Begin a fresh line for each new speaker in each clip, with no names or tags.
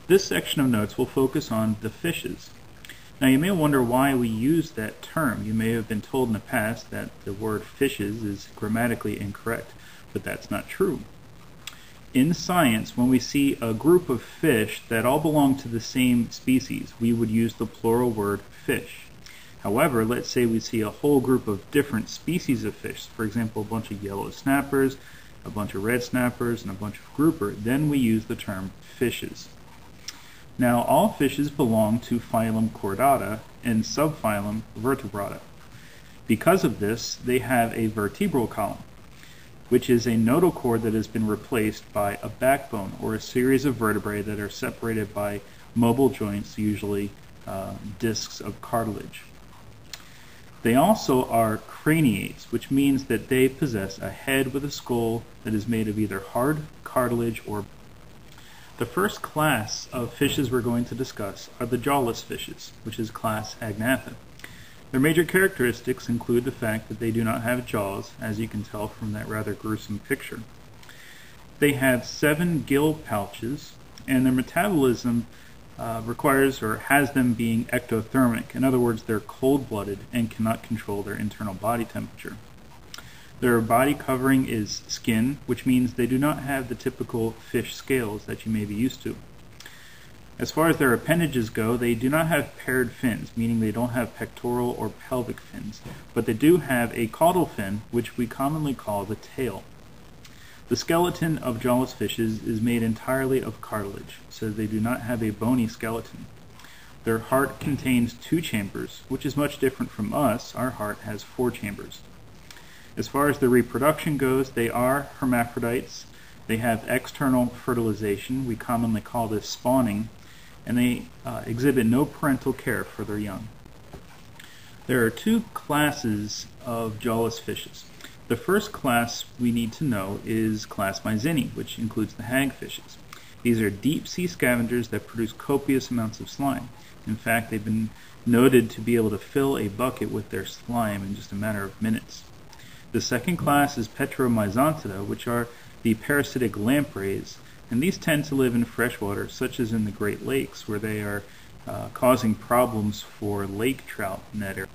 This section of notes will focus on the fishes. Now you may wonder why we use that term. You may have been told in the past that the word fishes is grammatically incorrect, but that's not true. In science, when we see a group of fish that all belong to the same species, we would use the plural word fish. However, let's say we see a whole group of different species of fish, for example, a bunch of yellow snappers, a bunch of red snappers, and a bunch of grouper, then we use the term fishes. Now, all fishes belong to phylum Chordata and subphylum Vertebrata. Because of this, they have a vertebral column, which is a notochord that has been replaced by a backbone or a series of vertebrae that are separated by mobile joints, usually discs of cartilage. They also are craniates, which means that they possess a head with a skull that is made of either hard cartilage or. The first class of fishes we're going to discuss are the jawless fishes, which is class Agnatha. Their major characteristics include the fact that they do not have jaws, as you can tell from that rather gruesome picture. They have 7 gill pouches, and their metabolism requires or has them being ectothermic. In other words, they're cold-blooded and cannot control their internal body temperature. Their body covering is skin, which means they do not have the typical fish scales that you may be used to. As far as their appendages go, they do not have paired fins, meaning they don't have pectoral or pelvic fins, but they do have a caudal fin, which we commonly call the tail. The skeleton of jawless fishes is made entirely of cartilage, so they do not have a bony skeleton. Their heart contains 2 chambers, which is much different from us. Our heart has 4 chambers. As far as their reproduction goes, they are hermaphrodites. They have external fertilization. We commonly call this spawning, and they exhibit no parental care for their young. There are 2 classes of jawless fishes. The first class we need to know is class Myzini, which includes the hagfishes. These are deep sea scavengers that produce copious amounts of slime. In fact, they've been noted to be able to fill a bucket with their slime in just a matter of minutes. The second class is Petromyzontida, which are the parasitic lampreys, and these tend to live in freshwater, such as in the Great Lakes, where they are causing problems for lake trout in that area.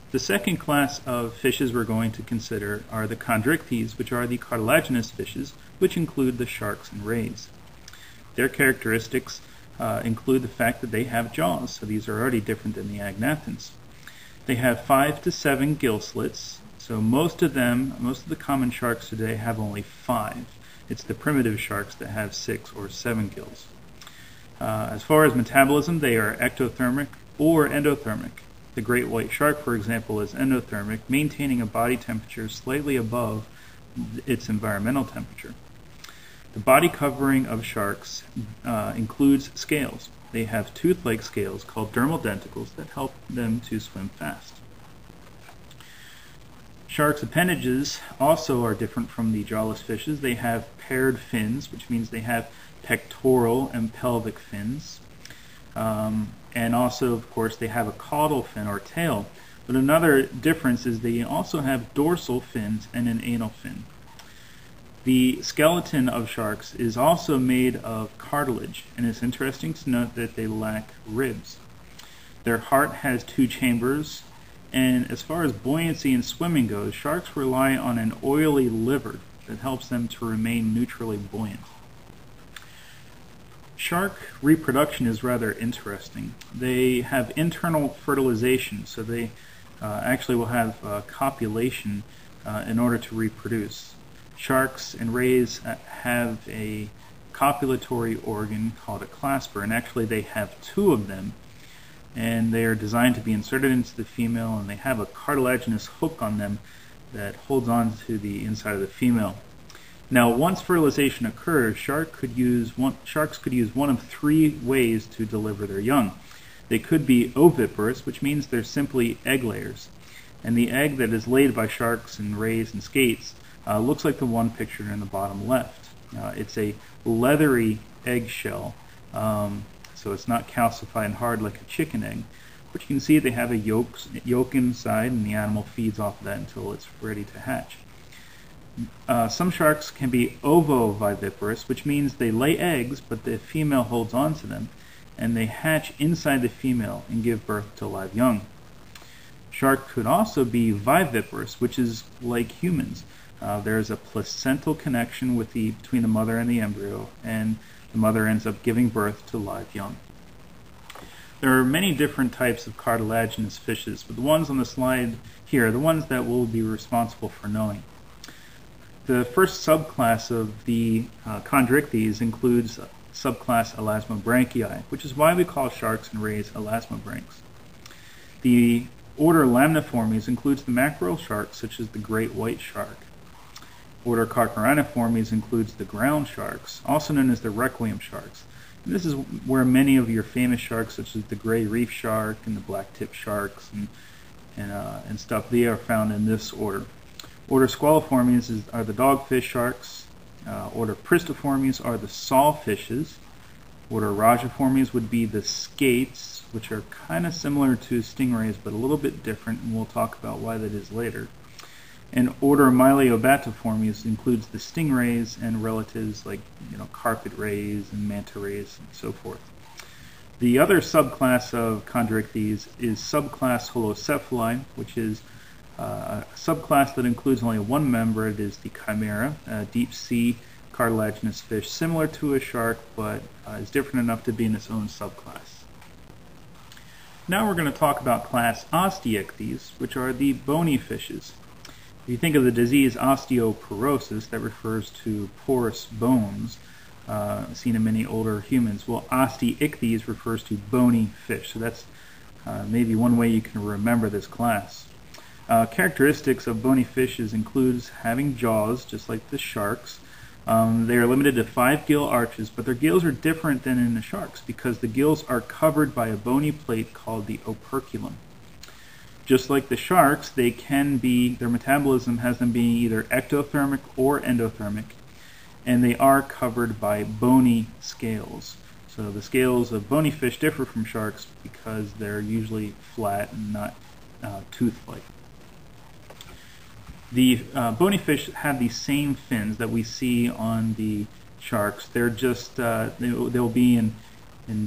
The second class of fishes we're going to consider are the chondrichthyes, which are the cartilaginous fishes, which include the sharks and rays. Their characteristics include the fact that they have jaws, so these are already different than the agnathans. They have 5 to 7 gill slits, so most of the common sharks today have only 5. It's the primitive sharks that have 6 or 7 gills. As far as metabolism, they are ectothermic or endothermic. The great white shark, for example, is endothermic, maintaining a body temperature slightly above its environmental temperature. The body covering of sharks includes scales. They have tooth-like scales called dermal denticles that help them to swim fast. Sharks' appendages also are different from the jawless fishes. They have paired fins, which means they have pectoral and pelvic fins. And also, of course, they have a caudal fin or tail. But another difference is they also have dorsal fins and an anal fin. The skeleton of sharks is also made of cartilage, and it's interesting to note that they lack ribs. Their heart has 2 chambers, and as far as buoyancy and swimming goes, sharks rely on an oily liver that helps them to remain neutrally buoyant. Shark reproduction is rather interesting. They have internal fertilization, so they actually will have copulation in order to reproduce. Sharks and rays have a copulatory organ called a clasper, and actually they have 2 of them, and they are designed to be inserted into the female, and they have a cartilaginous hook on them that holds on to the inside of the female. Now, once fertilization occurs, sharks could use one of 3 ways to deliver their young. They could be oviparous, which means they're simply egg layers. And the egg that is laid by sharks and rays and skates looks like the one pictured in the bottom left. It's a leathery eggshell, so it's not calcified and hard like a chicken egg. But you can see they have a yolk inside, and the animal feeds off of that until it's ready to hatch. Some sharks can be ovoviviparous, which means they lay eggs, but the female holds on to them, and they hatch inside the female and give birth to live young. Shark could also be viviparous, which is like humans. There's a placental connection between the mother and the embryo, and the mother ends up giving birth to live young. There are many different types of cartilaginous fishes, but the ones on the slide here are the ones that we'll be responsible for knowing. The first subclass of the chondrichthyes includes subclass Elasmobranchii, which is why we call sharks and rays elasmobranchs. The order Lamniformes includes the mackerel sharks, such as the great white shark. Order Carcharaniformes includes the ground sharks, also known as the requiem sharks. And this is where many of your famous sharks, such as the gray reef shark and the black-tip sharks and stuff, they are found in this order. Order Squaliformes are the dogfish sharks. Order Pristiformes are the sawfishes. Order Rajiformes would be the skates, which are kind of similar to stingrays but a little bit different, and we'll talk about why that is later. And Order Myliobatiformes includes the stingrays and relatives like carpet rays and manta rays and so forth. The other subclass of chondrichthyes is subclass Holocephali, which is a subclass that includes only one member. It is the chimera, a deep-sea cartilaginous fish similar to a shark, but is different enough to be in its own subclass. Now we're going to talk about class Osteichthyes, which are the bony fishes. If you think of the disease osteoporosis, that refers to porous bones seen in many older humans. Well, Osteichthyes refers to bony fish, so that's maybe one way you can remember this class. Characteristics of bony fishes includes having jaws, just like the sharks. They are limited to 5 gill arches, but their gills are different than in the sharks because the gills are covered by a bony plate called the operculum. Just like the sharks, their metabolism has them being either ectothermic or endothermic, and they are covered by bony scales. So the scales of bony fish differ from sharks because they're usually flat and not tooth-like. The bony fish have the same fins that we see on the sharks. They're just they'll be in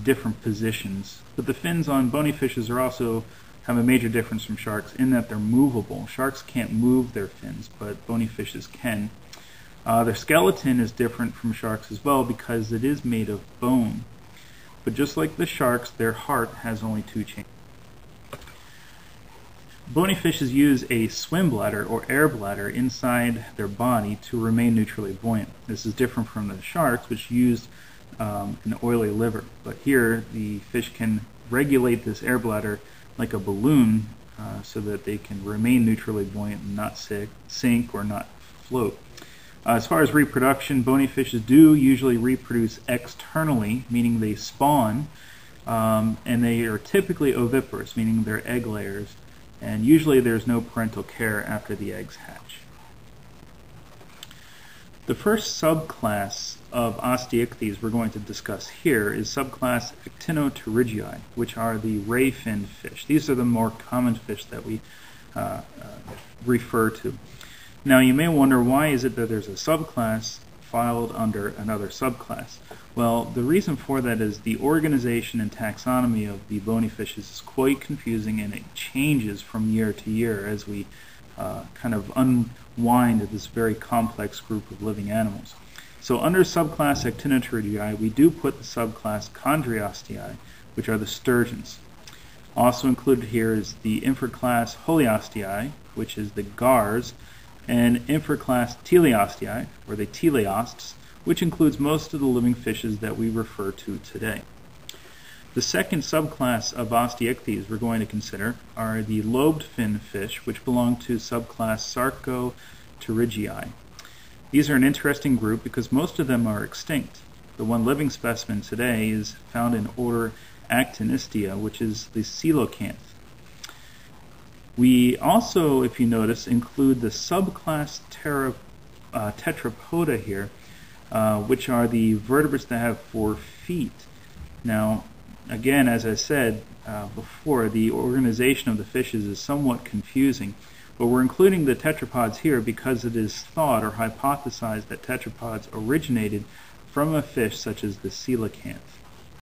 different positions. But the fins on bony fishes have a major difference from sharks in that they're movable. Sharks can't move their fins, but bony fishes can. Their skeleton is different from sharks as well because it is made of bone. But just like the sharks, their heart has only 2 chambers. Bony fishes use a swim bladder or air bladder inside their body to remain neutrally buoyant. This is different from the sharks, which used an oily liver. But here, the fish can regulate this air bladder like a balloon so that they can remain neutrally buoyant and not sink or not float. As far as reproduction, bony fishes do usually reproduce externally, meaning they spawn, and they are typically oviparous, meaning they're egg layers. And usually there's no parental care after the eggs hatch. The first subclass of Osteichthyes we're going to discuss here is subclass Actinopterygii, which are the ray-finned fish. These are the more common fish that we refer to. Now you may wonder, why is it that there's a subclass filed under another subclass? Well, the reason for that is the organization and taxonomy of the bony fishes is quite confusing, and it changes from year to year as we kind of unwind this very complex group of living animals. So under subclass Actinopterygii, we do put the subclass Chondriostei, which are the sturgeons. Also included here is the infraclass Holiostei, which is the gars, and infraclass Teleostei, or the teleosts, which includes most of the living fishes that we refer to today. The second subclass of Osteichthyes we're going to consider are the lobed fin fish, which belong to subclass Sarcopterygii. These are an interesting group because most of them are extinct. The one living specimen today is found in order Actinistia, which is the coelacanth. We also, if you notice, include the subclass Tetrapoda here, which are the vertebrates that have 4 feet. Now, again, as I said before, the organization of the fishes is somewhat confusing. But we're including the tetrapods here because it is thought or hypothesized that tetrapods originated from a fish such as the coelacanth.